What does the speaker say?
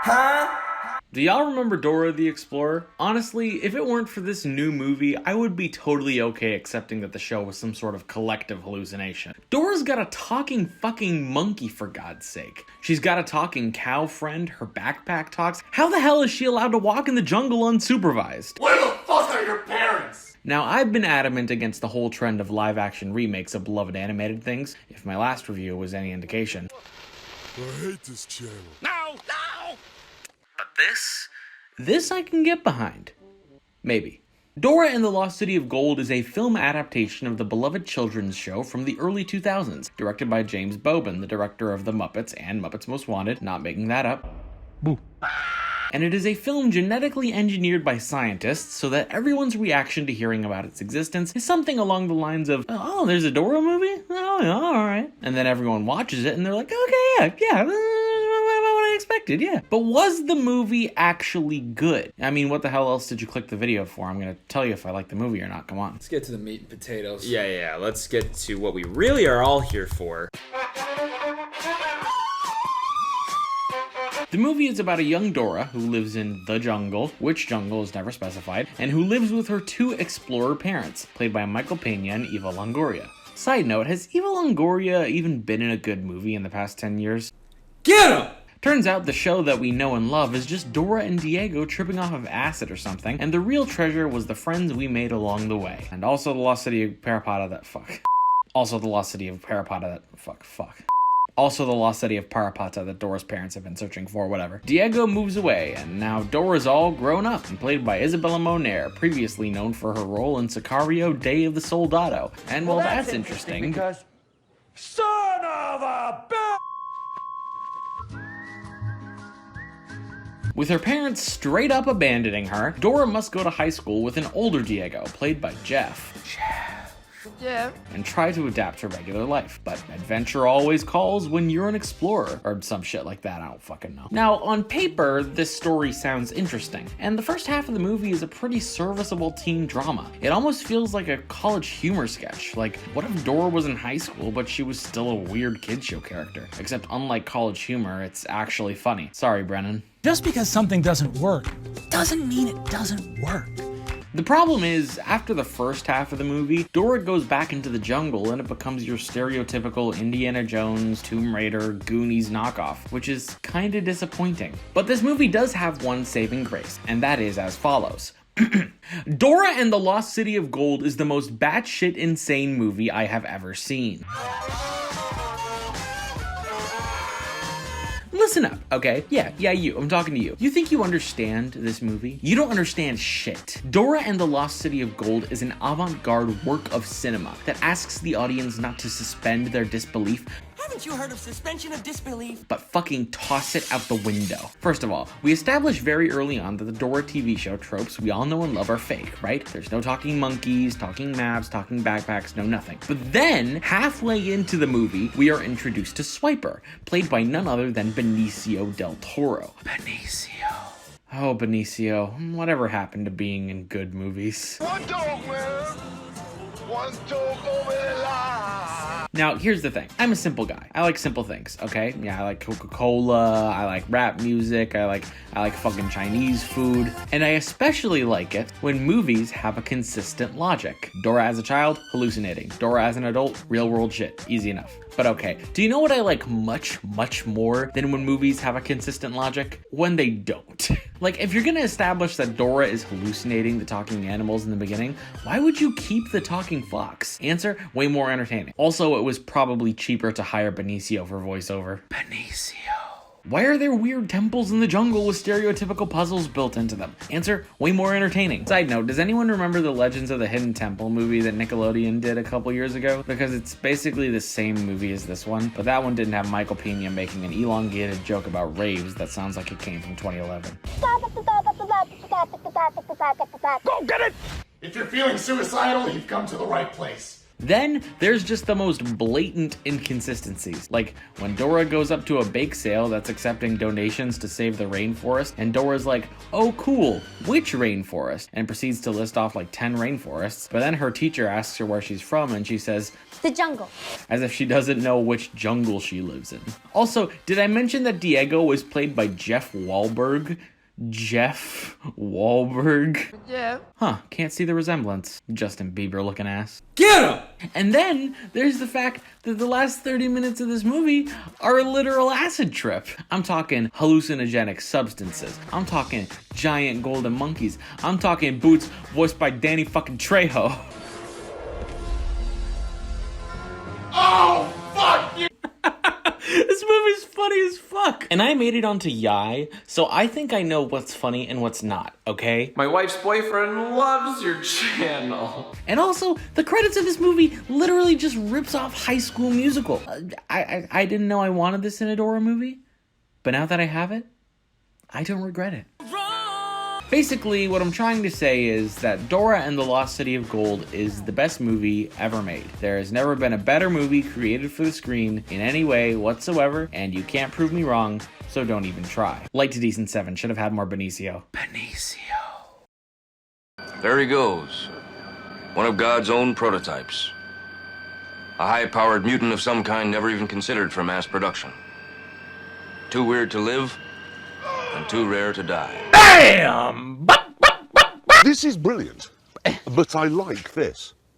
Do y'all remember Dora the Explorer? Honestly, if it weren't for this new movie, I would be totally okay accepting that the show was some sort of collective hallucination. Dora's got a talking fucking monkey, for God's sake. She's got a talking cow friend, her backpack talks. How the hell is she allowed to walk in the jungle unsupervised? Where the fuck are your parents? Now, I've been adamant against the whole trend of live-action remakes of beloved animated things, if my last review was any indication. I hate this channel. No! But this I can get behind. Maybe. Dora and the Lost City of Gold is a film adaptation of the beloved children's show from the early 2000s, directed by James Bobin, the director of The Muppets and Muppets Most Wanted, not making that up. Boo. And it is a film genetically engineered by scientists so that everyone's reaction to hearing about its existence is something along the lines of, oh, there's a Dora movie? Oh, yeah, alright. And then everyone watches it and they're like, okay, yeah, what I expected, yeah. But was the movie actually good? I mean, what the hell else did you click the video for? I'm gonna tell you if I like the movie or not, come on. Let's get to the meat and potatoes. Yeah, let's get to what we really are all here for. The movie is about a young Dora who lives in the jungle, which jungle is never specified, and who lives with her two explorer parents, played by Michael Pena and Eva Longoria. Side note, has Eva Longoria even been in a good movie in the past 10 years? Get him! Turns out the show that we know and love is just Dora and Diego tripping off of acid or something, and the real treasure was the friends we made along the way. And also the Lost City of Parapata that fuck. Also the Lost City of Parapata that fuck. Also the Lost City of Parapata that Dora's parents have been searching for, whatever. Diego moves away, and now Dora's all grown up and played by Isabella Moner, previously known for her role in Sicario: Day of the Soldado. And well, that's interesting because son of a bitch! With her parents straight up abandoning her, Dora must go to high school with an older Diego, played by Jeff. And try to adapt to regular life. But adventure always calls when you're an explorer, or some shit like that, I don't fucking know. Now, on paper, this story sounds interesting, and the first half of the movie is a pretty serviceable teen drama. It almost feels like a college humor sketch. Like, what if Dora was in high school, but she was still a weird kid show character? Except unlike college humor, it's actually funny. Sorry, Brennan. Just because something doesn't work, doesn't mean it doesn't work. The problem is, after the first half of the movie, Dora goes back into the jungle and it becomes your stereotypical Indiana Jones, Tomb Raider, Goonies knockoff, which is kinda disappointing. But this movie does have one saving grace, and that is as follows. Dora and the Lost City of Gold is the most batshit insane movie I have ever seen. Listen up, okay? Yeah, you. I'm talking to you. You think you understand this movie? You don't understand shit. Dora and the Lost City of Gold is an avant-garde work of cinema that asks the audience not to suspend their disbelief. Haven't you heard of suspension of disbelief? But fucking toss it out the window. First of all, we established very early on that the Dora TV show tropes we all know and love are fake, right? There's no talking monkeys, talking maps, talking backpacks, no nothing. But then, halfway into the movie, we are introduced to Swiper, played by none other than Benicio del Toro. Benicio. Oh, Benicio. Whatever happened to being in good movies? One dog, man. One dog over the line. Now, here's the thing. I'm a simple guy. I like simple things, okay? Yeah, I like Coca-Cola, I like rap music, I like fucking Chinese food, and I especially like it when movies have a consistent logic. Dora as a child, hallucinating. Dora as an adult, real world shit. Easy enough. But okay, do you know what I like much more than when movies have a consistent logic? When they don't. Like, if you're gonna establish that Dora is hallucinating the talking animals in the beginning, why would you keep the talking fox? Answer, way more entertaining. Also, it was probably cheaper to hire Benicio for voiceover. Benicio. Why are there weird temples in the jungle with stereotypical puzzles built into them? Answer, way more entertaining. Side note, does anyone remember the Legends of the Hidden Temple movie that Nickelodeon did a couple years ago? Because it's basically the same movie as this one, but that one didn't have Michael Pena making an elongated joke about raves that sounds like it came from 2011. Go get it! If you're feeling suicidal, you've come to the right place. Then there's just the most blatant inconsistencies, like when Dora goes up to a bake sale that's accepting donations to save the rainforest, and Dora's like, oh cool, which rainforest? And proceeds to list off like 10 rainforests, but then her teacher asks her where she's from and she says, The jungle. as if she doesn't know which jungle she lives in. Also, did I mention that Diego was played by Jeff Wahlberg? Jeff Wahlberg? Yeah. Huh, can't see the resemblance. Justin Bieber looking ass. Get him! And then there's the fact that the last 30 minutes of this movie are a literal acid trip. I'm talking hallucinogenic substances. I'm talking giant golden monkeys. I'm talking Boots voiced by Danny fucking Trejo. Oh, fuck you! This movie's funny as fuck. And I made it onto Yai, so I think I know what's funny and what's not, okay? My wife's boyfriend loves your channel. And also, the credits of this movie literally just rips off High School Musical. I didn't know I wanted this in a Dora movie, but now that I have it, I don't regret it. Basically, what I'm trying to say is that Dora and the Lost City of Gold is the best movie ever made. There has never been a better movie created for the screen in any way whatsoever, and you can't prove me wrong, so don't even try. Light to Decent 7 should have had more Benicio. There he goes. One of God's own prototypes. A high-powered mutant of some kind never even considered for mass production. Too weird to live, and too rare to die. This is brilliant, but I like this.